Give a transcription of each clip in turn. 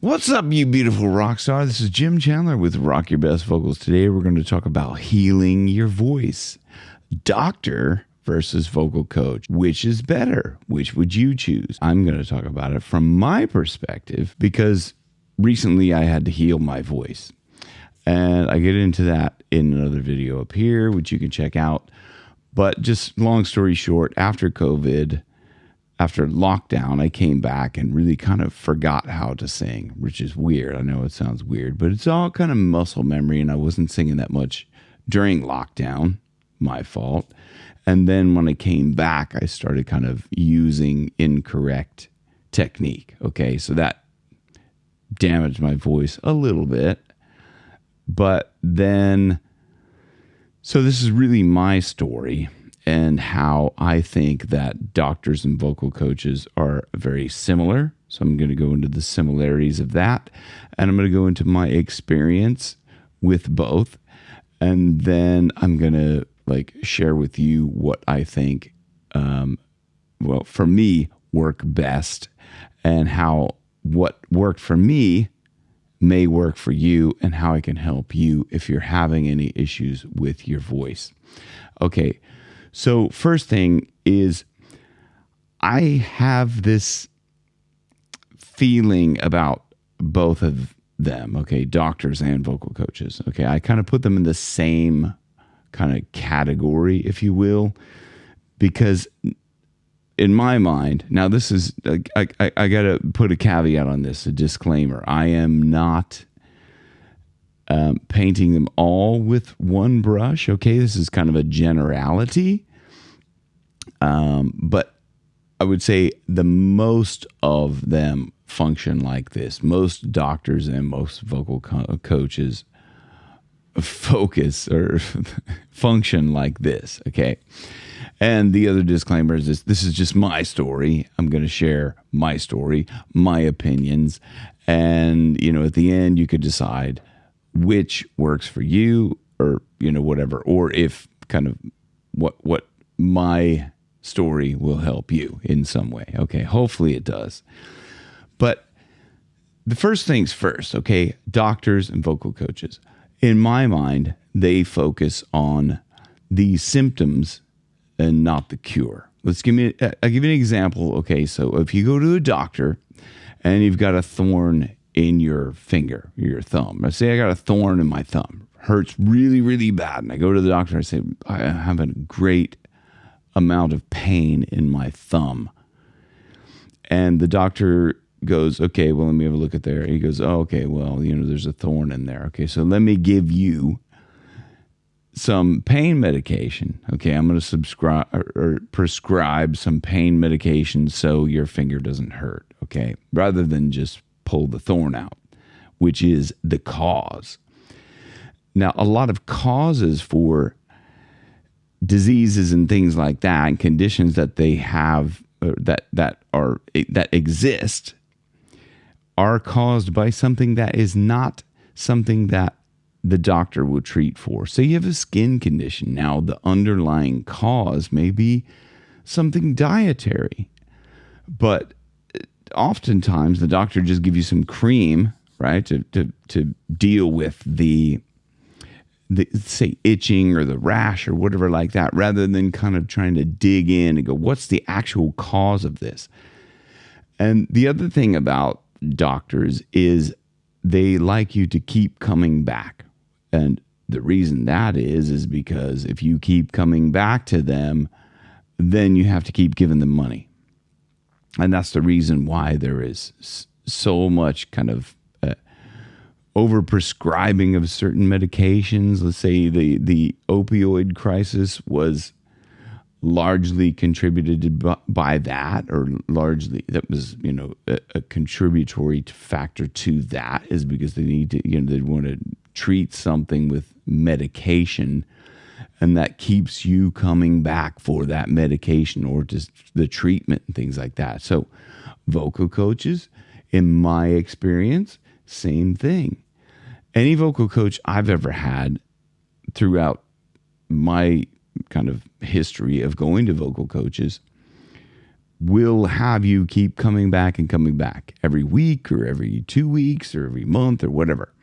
What's up, you beautiful rock star? This is Jim Chandler with Rock Your Best Vocals. Today we're going to talk about healing your voice. Doctor versus vocal coach. Which is better? Which would you choose? I'm going to talk about it from my perspective because recently I had to heal my voice. And I get into that in another video up here, which you can check out. But just long story short, after COVID, after lockdown, I came back and really kind of forgot how to sing, which is weird. I know it sounds weird, but it's all kind of muscle memory, and I wasn't singing that much during lockdown. My fault. And then when I came back, I started kind of using incorrect technique. Okay, so that damaged my voice a little bit. But then, so this is really my story and how I think that doctors and vocal coaches are very similar. So I'm going to go into the similarities of that, and I'm going to go into my experience with both, and then I'm going to share with you what I think, for me, work best, and how what worked for me may work for you, and how I can help you if you're having any issues with your voice. Okay. So first thing is, I have this feeling about both of them, okay, doctors and vocal coaches. Okay, I kind of put them in the same kind of category, if you will, because in my mind, now this is, I got to put a caveat on this, a disclaimer. I am not painting them all with one brush. Okay, this is kind of a generality, but I would say the most of them function like this. Most doctors and most vocal coaches function like this. Okay, and the other disclaimer is this is just my story. I'm going to share my story, my opinions, and at the end you could decide which works for you, or whatever, or if kind of what my story will help you in some way. Okay, hopefully it does. But the first things first, okay, doctors and vocal coaches, in my mind, they focus on the symptoms and not the cure. I'll give you an example. Okay, so if you go to a doctor and you've got a thorn in your finger, your thumb. I say I got a thorn in my thumb. Hurts really, really bad. And I go to the doctor. I say, I have a great amount of pain in my thumb. And the doctor goes, okay, well, let me have a look at there. He goes, oh, okay, well, there's a thorn in there. Okay, so let me give you some pain medication. Okay, I'm going to prescribe some pain medication so your finger doesn't hurt. Okay, rather than just pull the thorn out, which is the cause. Now, a lot of causes for diseases and things like that, and conditions that they have that exist, are caused by something that is not something that the doctor will treat for. So you have a skin condition. Now, the underlying cause may be something dietary, but oftentimes the doctor just give you some cream, right, to deal with the say itching or the rash or whatever like that, rather than kind of trying to dig in and go, what's the actual cause of this? And the other thing about doctors is they like you to keep coming back. And the reason that is because if you keep coming back to them, then you have to keep giving them money. And that's the reason why there is so much kind of overprescribing of certain medications. Let's say the opioid crisis was largely contributed by that, or largely that was a contributory factor to that, is because they need to they want to treat something with medication, and that keeps you coming back for that medication or just the treatment and things like that. So vocal coaches, in my experience, same thing. Any vocal coach I've ever had throughout my kind of history of going to vocal coaches will have you keep coming back and coming back every week or every 2 weeks or every month or whatever.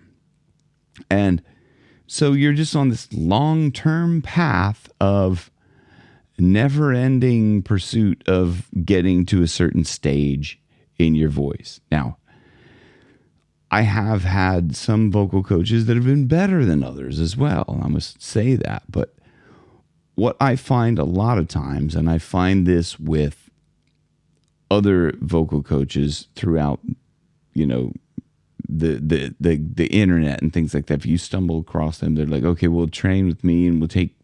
And so you're just on this long-term path of never-ending pursuit of getting to a certain stage in your voice. Now, I have had some vocal coaches that have been better than others as well. I must say that. But what I find a lot of times, and I find this with other vocal coaches throughout, the internet and things like that. If you stumble across them, they're like, okay, we'll train with me and we'll take,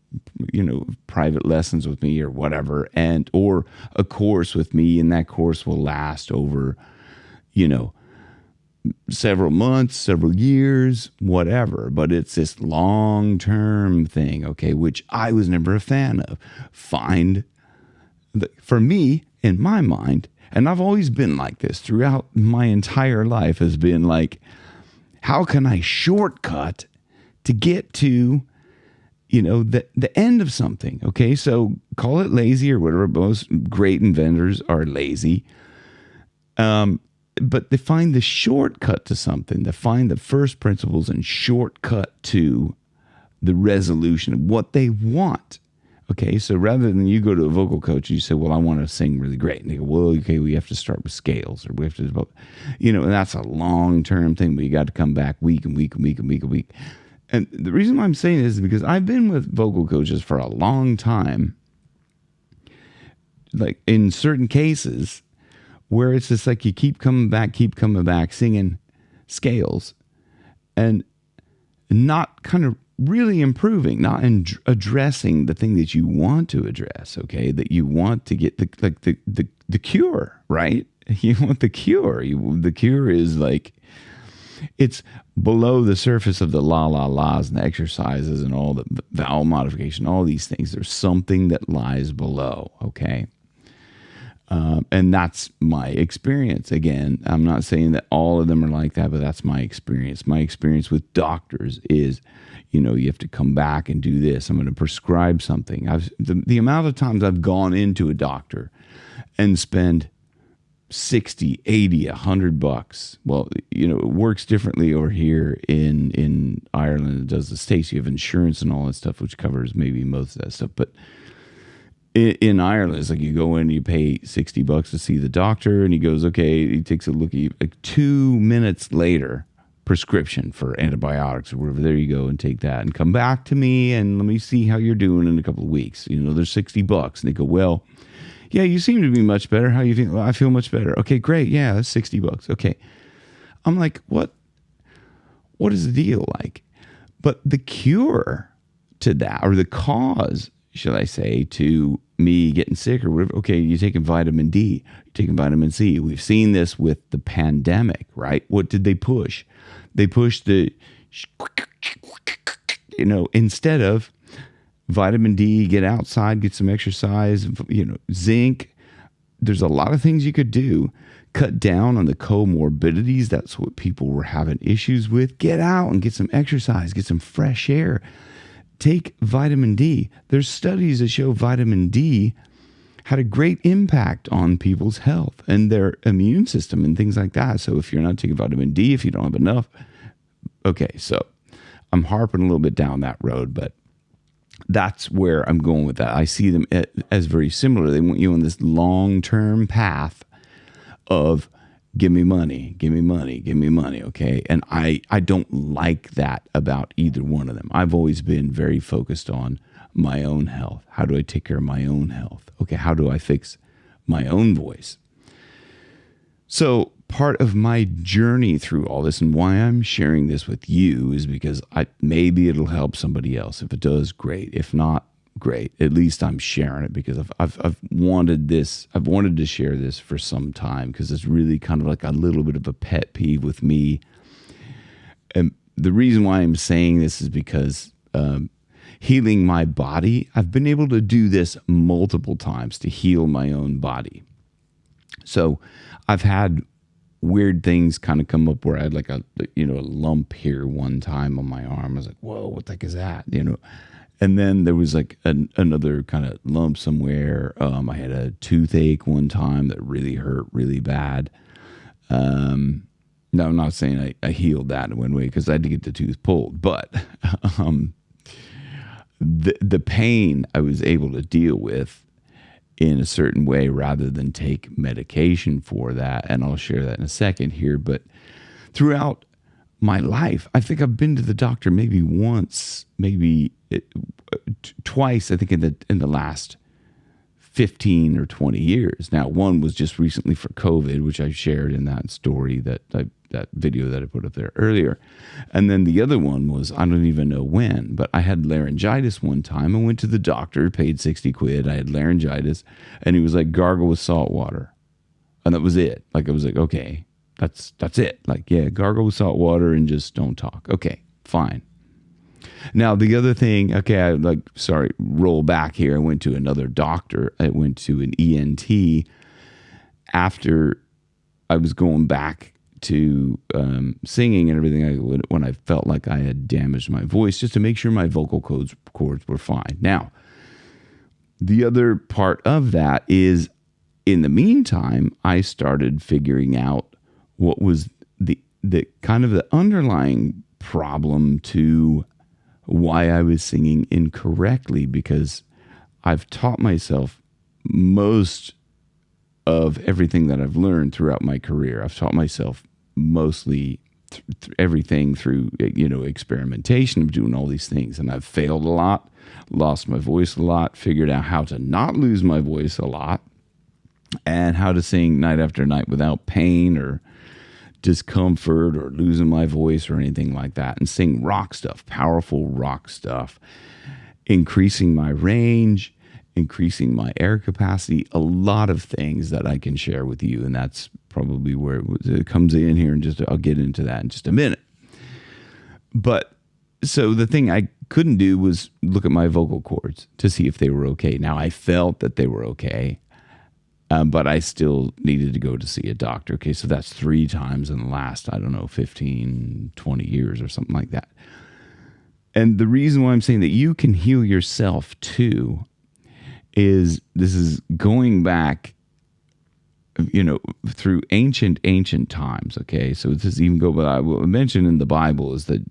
private lessons with me or whatever, or a course with me, and that course will last over, several months, several years, whatever. But it's this long-term thing, okay, which I was never a fan of. For me, in my mind, and I've always been like this throughout my entire life, has been like, how can I shortcut to get to, the end of something? Okay, so call it lazy or whatever. Most great inventors are lazy. But they find the shortcut to something. They find the first principles and shortcut to the resolution of what they want. Okay, so rather than you go to a vocal coach and you say, well, I want to sing really great. And they go, well, okay, we have to start with scales, or we have to, and that's a long-term thing, but you got to come back week and week and week and week and week. And the reason why I'm saying this is because I've been with vocal coaches for a long time, like in certain cases where it's just like you keep coming back, singing scales and not kind of really improving, not addressing the thing that you want to address, okay? That you want to get the cure, right? You want the cure. The cure is like, it's below the surface of the la-la-las and the exercises and all the vowel modification, all these things. There's something that lies below, okay? And that's my experience. Again, I'm not saying that all of them are like that, but that's my experience. My experience with doctors is, you have to come back and do this. I'm going to prescribe something. The amount of times I've gone into a doctor and spend 60, 80, $100. Well, it works differently over here in Ireland than it does the States. You have insurance and all that stuff, which covers maybe most of that stuff. But in Ireland, it's like you go in, you pay $60 to see the doctor, and he goes, okay, he takes a look at you. Like 2 minutes later, prescription for antibiotics or whatever. There you go, and take that and come back to me and let me see how you're doing in a couple of weeks. There's $60. And they go, well, yeah, you seem to be much better. How you feel? Well, I feel much better. Okay, great. Yeah, that's $60. Okay. I'm like, what is the deal like? But the cure to that, or the cause, should I say, to me getting sick or whatever, okay, you're taking vitamin D, you're taking vitamin C. We've seen this with the pandemic, right? What did they push? They pushed the, instead of vitamin D, get outside, get some exercise, zinc. There's a lot of things you could do. Cut down on the comorbidities. That's what people were having issues with. Get out and get some exercise, get some fresh air. Take vitamin D. There's studies that show vitamin D had a great impact on people's health and their immune system and things like that. So if you're not taking vitamin D, if you don't have enough, okay, so I'm harping a little bit down that road, but that's where I'm going with that. I see them as very similar. They want you on this long-term path of give me money, give me money, give me money, okay? And I don't like that about either one of them. I've always been very focused on my own health. How do I take care of my own health? Okay, how do I fix my own voice? So part of my journey through all this and why I'm sharing this with you is because maybe it'll help somebody else. If it does, great. If not, great. At least I'm sharing it because I've wanted this. I've wanted to share this for some time because it's really kind of like a little bit of a pet peeve with me. And the reason why I'm saying this is because healing my body, I've been able to do this multiple times to heal my own body. So I've had weird things kind of come up where I had like a lump here one time on my arm. I was like, whoa, what the heck is that? And then there was like another kind of lump somewhere. I had a toothache one time that really hurt really bad. No, I'm not saying I healed that in one way because I had to get the tooth pulled, but the pain I was able to deal with in a certain way rather than take medication for that. And I'll share that in a second here. But throughout my life, I think I've been to the doctor maybe once, maybe twice, I think in the last 15 or 20 years. Now, one was just recently for COVID, which I shared in that story, that video that I put up there earlier. And then the other one was, I don't even know when, but I had laryngitis one time. I went to the doctor, paid 60 quid. I had laryngitis, and he was like, gargle with salt water. And that was it. Like, I was like, okay, that's it. Like, yeah, gargle with salt water and just don't talk. Okay, fine. Now, the other thing, okay, roll back here. I went to another doctor. I went to an ENT after I was going back to singing and everything, when I felt like I had damaged my voice, just to make sure my vocal cords were fine. Now, the other part of that is, in the meantime, I started figuring out what was the kind of the underlying problem to why I was singing incorrectly, because I've taught myself most of everything that I've learned throughout my career. I've taught myself mostly everything through, experimentation of doing all these things. And I've failed a lot, lost my voice a lot, figured out how to not lose my voice a lot, and how to sing night after night without pain or discomfort or losing my voice or anything like that, and sing rock stuff, powerful rock stuff, increasing my range, increasing my air capacity, a lot of things that I can share with you. And that's probably where it comes in here, and I'll get into that in just a minute. But so the thing I couldn't do was look at my vocal cords to see if they were okay. Now, I felt that they were okay, but I still needed to go to see a doctor. Okay, so that's 3 times in the last, 15, 20 years or something like that. And the reason why I'm saying that you can heal yourself too is this is going back, through ancient times. Okay, so this even go, but I will mention in the Bible is that,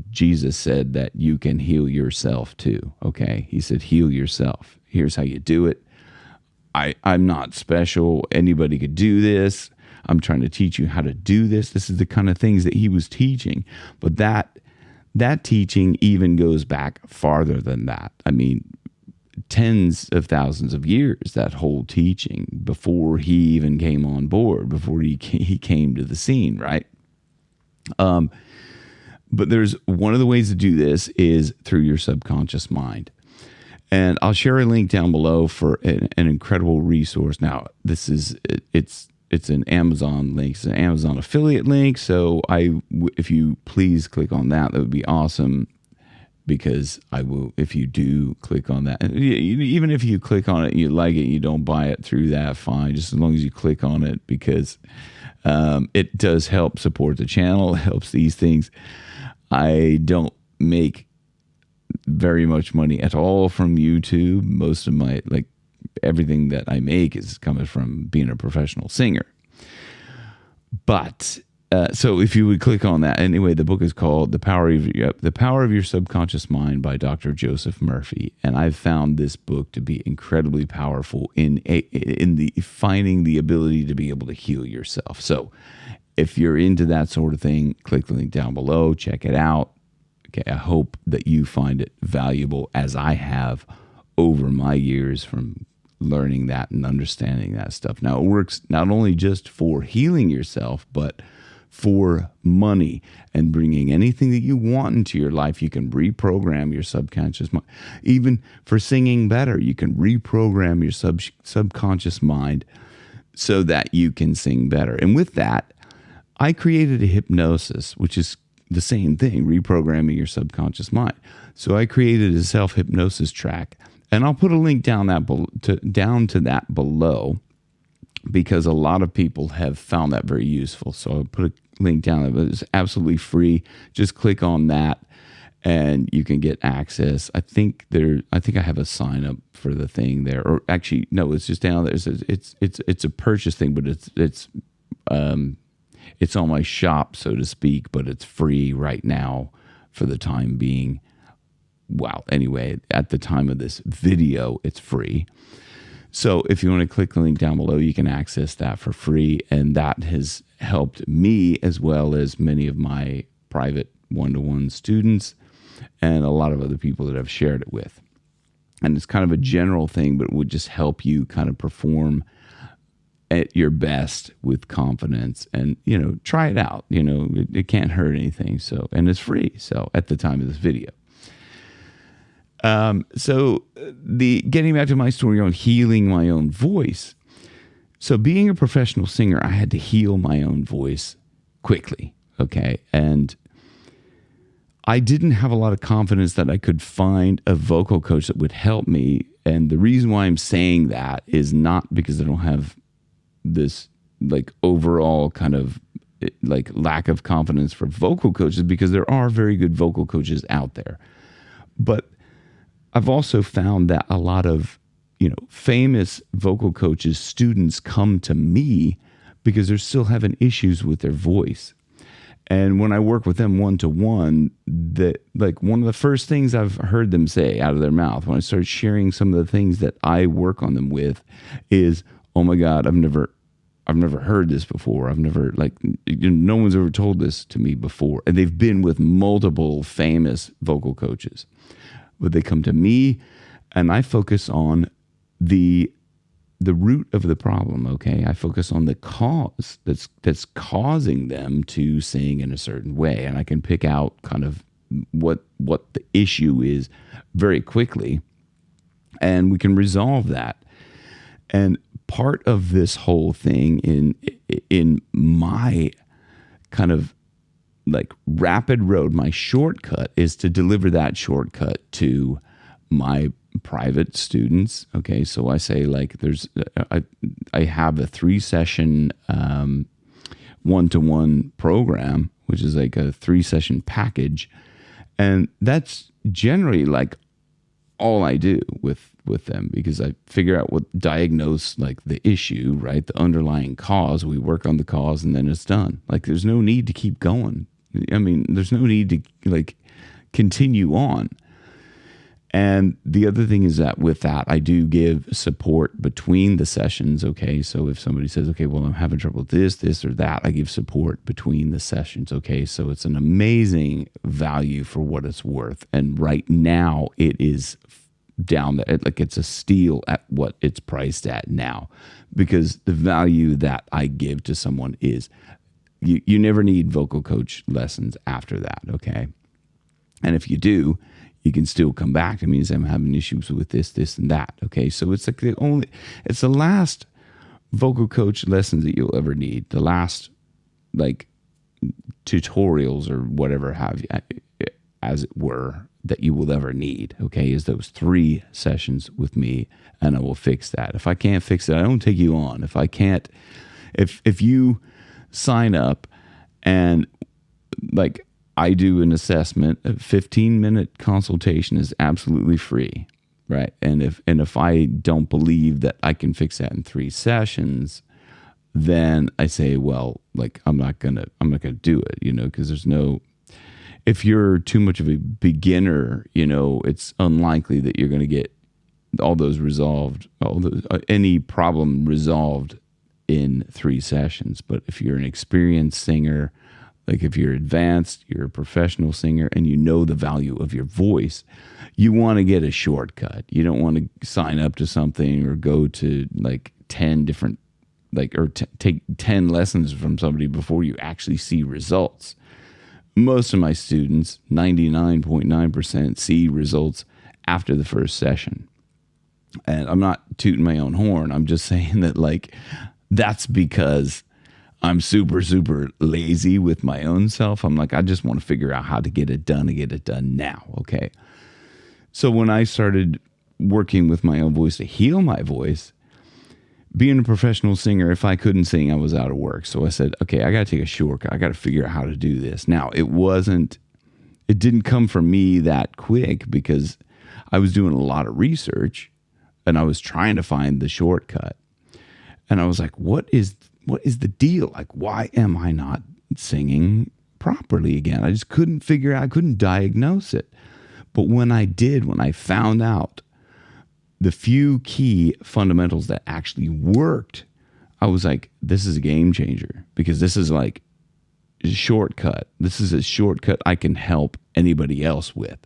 Jesus said that you can heal yourself too. Okay, he said, heal yourself. Here's how you do it. I'm not special. Anybody could do this. I'm trying to teach you how to do this. This is the kind of things that he was teaching. But that teaching even goes back farther than that. I mean, tens of thousands of years, that whole teaching, before he even came on board, before he came to the scene, right? But there's one of the ways to do this is through your subconscious mind. And I'll share a link down below for an incredible resource. Now, this is it's an Amazon link. It's an Amazon affiliate link. So if you please click on that, that would be awesome. Because I will, if you do click on that, and even if you click on it and you like it, you don't buy it through that, fine. Just as long as you click on it, because it does help support the channel. It helps these things. I don't make very much money at all from YouTube. Most of my, everything that I make is coming from being a professional singer. But so if you would click on that. Anyway, the book is called The Power of Your Subconscious Mind by Dr. Joseph Murphy. And I've found this book to be incredibly powerful in finding the ability to be able to heal yourself. So if you're into that sort of thing, click the link down below, check it out. Okay, I hope that you find it valuable, as I have over my years from learning that and understanding that stuff. Now, it works not only just for healing yourself, but for money and bringing anything that you want into your life. You can reprogram your subconscious mind. Even for singing better, you can reprogram your subconscious mind so that you can sing better. And with that, I created a hypnosis, which is the same thing, reprogramming your subconscious mind. So I created a self-hypnosis track, and I'll put a link down to that below, because a lot of people have found that very useful. So I'll put a link down there, but it's absolutely free. Just click on that, and you can get access. I think I have a sign up for the thing there, or actually, no, it's just down there. It's a purchase thing, but it's on my shop, so to speak, but it's free right now for the time being. Well, anyway, at the time of this video, it's free. So if you want to click the link down below, you can access that for free. And that has helped me as well as many of my private one-to-one students and a lot of other people that I've shared it with. And it's kind of a general thing, but it would just help you kind of perform at your best with confidence, and, try it out. It can't hurt anything. So, and it's free. So at the time of this video. So getting back to my story on healing my own voice. So being a professional singer, I had to heal my own voice quickly. Okay. And I didn't have a lot of confidence that I could find a vocal coach that would help me. And the reason why I'm saying that is not because I don't have this overall kind of lack of confidence for vocal coaches, because there are very good vocal coaches out there. But I've also found that a lot of, famous vocal coaches, students come to me because they're still having issues with their voice. And when I work with them one-to-one, one of the first things I've heard them say out of their mouth when I start sharing some of the things that I work on them with is, "Oh my God, I've never heard this before. I've never no one's ever told this to me before." And they've been with multiple famous vocal coaches. But they come to me, and I focus on the root of the problem. Okay, I focus on the cause that's causing them to sing in a certain way, and I can pick out kind of what the issue is very quickly, and we can resolve that. And part of this whole thing in my kind of rapid road, my shortcut is to deliver that shortcut to my private students. Okay. So I say I have a 3-session, one-to-one program, which is a 3-session package. And that's generally all I do with them, because I figure out diagnose the issue, right? The underlying cause. We work on the cause, and then it's done. There's no need to keep going. I mean, there's no need to continue on. And the other thing is that with that, I do give support between the sessions. Okay. So if somebody says, okay, well, I'm having trouble with this, or that, I give support between the sessions. Okay. So it's an amazing value for what it's worth. And right now it is down there. It's a steal at what it's priced at now, because the value that I give to someone is you never need vocal coach lessons after that. Okay. And if you do, you can still come back to me and say, I'm having issues with this, and that. Okay. So it's it's the last vocal coach lessons that you'll ever need. The last tutorials or whatever have you, as it were, that you will ever need. Okay. Is those 3 sessions with me, and I will fix that. If I can't fix it, I don't take you on. If I can't, if you sign up and I do an assessment, a 15-minute consultation is absolutely free, right? And if I don't believe that I can fix that in 3 sessions, then I say, well, I'm not gonna do it, because there's no. If you're too much of a beginner, it's unlikely that you're going to get all those resolved, any problem resolved in 3 sessions. But if you're an experienced singer, if you're advanced, you're a professional singer, and you know the value of your voice, you want to get a shortcut. You don't want to sign up to something or go to 10 different, take 10 lessons from somebody before you actually see results. Most of my students, 99.9%, see results after the first session. And I'm not tooting my own horn. I'm just saying that that's because I'm super, super lazy with my own self. I'm I just want to figure out how to get it done and get it done now. Okay. So when I started working with my own voice to heal my voice, being a professional singer, if I couldn't sing, I was out of work. So I said, okay, I got to take a shortcut. I got to figure out how to do this. Now, it wasn't it didn't come from me that quick because I was doing a lot of research and I was trying to find the shortcut. And I was like, what is the deal? Like, why am I not singing properly again? I just couldn't figure out, I couldn't diagnose it. But when I found out the few key fundamentals that actually worked, I was like, this is a game changer, because this is like a shortcut. This is a shortcut I can help anybody else with.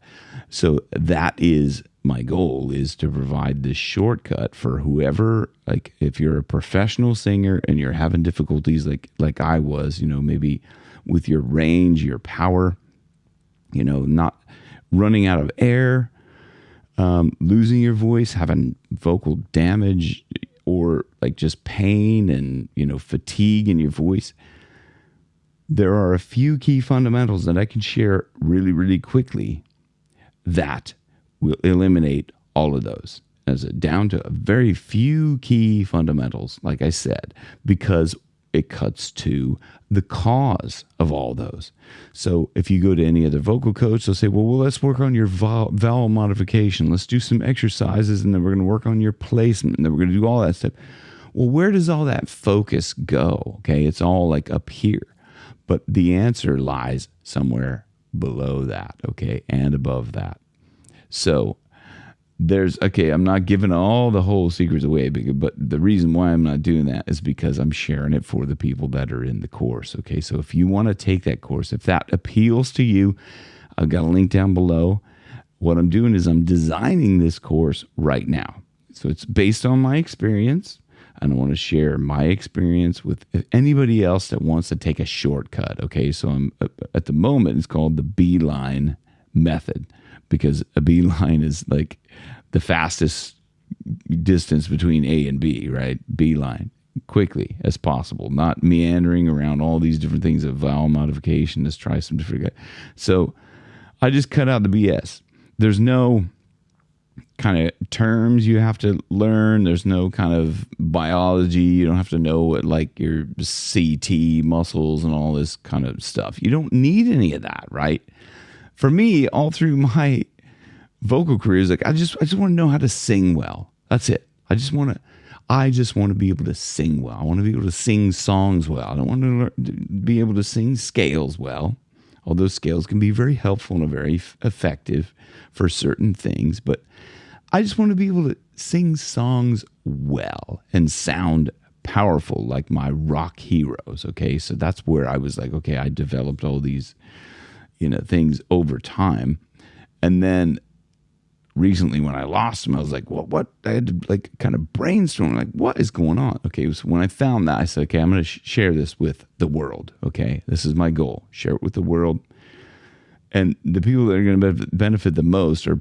So that is my goal, is to provide this shortcut for whoever, like if you're a professional singer and you're having difficulties like I was, maybe with your range, your power, not running out of air, losing your voice, having vocal damage, or like just pain and, fatigue in your voice. There are a few key fundamentals that I can share really, really quickly that will eliminate all of those, down to a very few key fundamentals, like I said, because it cuts to the cause of all those. So if you go to any other vocal coach, they'll say, well, let's work on your vowel modification. Let's do some exercises, and then we're going to work on your placement, and then we're going to do all that stuff. Well, where does all that focus go? Okay, it's all like up here. But the answer lies somewhere below that, okay, and above that. So I'm not giving all the whole secrets away, but the reason why I'm not doing that is because I'm sharing it for the people that are in the course, okay? So if you want to take that course, if that appeals to you, I've got a link down below. What I'm doing is I'm designing this course right now. So it's based on my experience, and I want to share my experience with anybody else that wants to take a shortcut, okay? So I'm at the moment, it's called the beeline method, because a beeline is like the fastest distance between A and B, right? Beeline, quickly as possible, not meandering around all these different things of vowel modification. Let's try some different. So I just cut out the BS. There's no kind of terms you have to learn. There's no kind of biology. You don't have to know what, like, your CT muscles and all this kind of stuff. You don't need any of that, right? For me, all through my vocal career, is like I just want to know how to sing well. That's it. I just want to be able to sing well. I want to be able to sing songs well. I don't want to be able to sing scales well, although scales can be very helpful and very effective for certain things. But I just want to be able to sing songs well and sound powerful like my rock heroes. Okay, so that's where I was like, okay, I developed all these things over time. And then recently when I lost them, I was like, well, what? I had to like kind of brainstorm, like, what is going on? Okay, so when I found that, I said, okay, I'm going to share this with the world. Okay, this is my goal. Share it with the world. And the people that are going to benefit the most are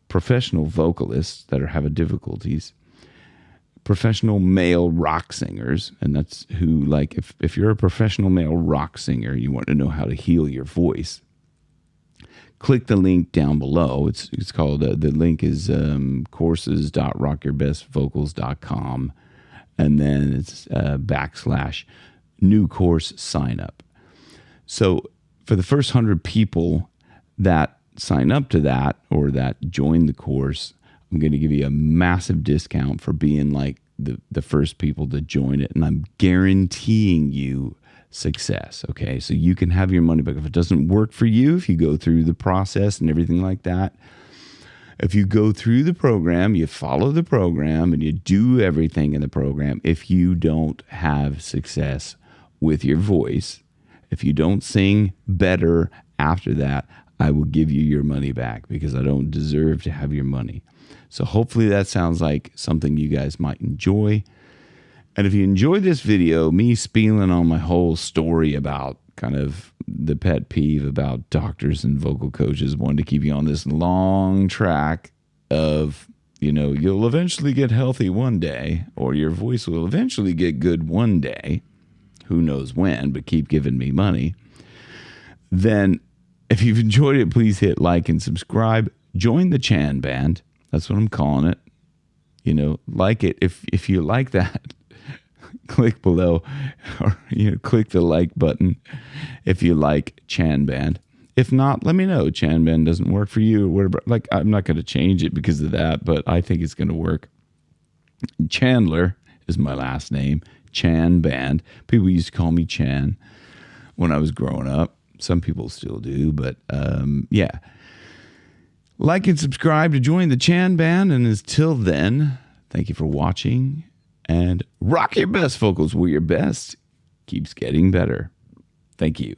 professional vocalists that are having difficulties, professional male rock singers. And that's who, like, if you're a professional male rock singer, you want to know how to heal your voice, click the link down below. It's called, the link is courses.rockyourbestvocals.com, and then it's /new course sign up. So for the first 100 people that sign up to that, or that join the course, I'm going to give you a massive discount for being like the first people to join it. And I'm guaranteeing you success. Okay. So you can have your money back. If it doesn't work for you, if you go through the process and everything like that, if you go through the program, you follow the program and you do everything in the program, if you don't have success with your voice, if you don't sing better after that, I will give you your money back, because I don't deserve to have your money. So hopefully that sounds like something you guys might enjoy. And if you enjoyed this video, me spieling on my whole story about kind of the pet peeve about doctors and vocal coaches wanting to keep you on this long track of, you'll eventually get healthy one day, or your voice will eventually get good one day, who knows when, but keep giving me money, then if you've enjoyed it, please hit like and subscribe. Join the Chan Band. That's what I'm calling it. Like it. If you like that, click below, or click the like button if you like Chan Band. If not, let me know. Chan Band doesn't work for you or whatever. Like, I'm not going to change it because of that, but I think it's going to work. Chandler is my last name. Chan Band. People used to call me Chan when I was growing up. Some people still do, but yeah. Like and subscribe to join the Chan Band. And until then, thank you for watching. And rock your best, vocals. Where your best keeps getting better. Thank you.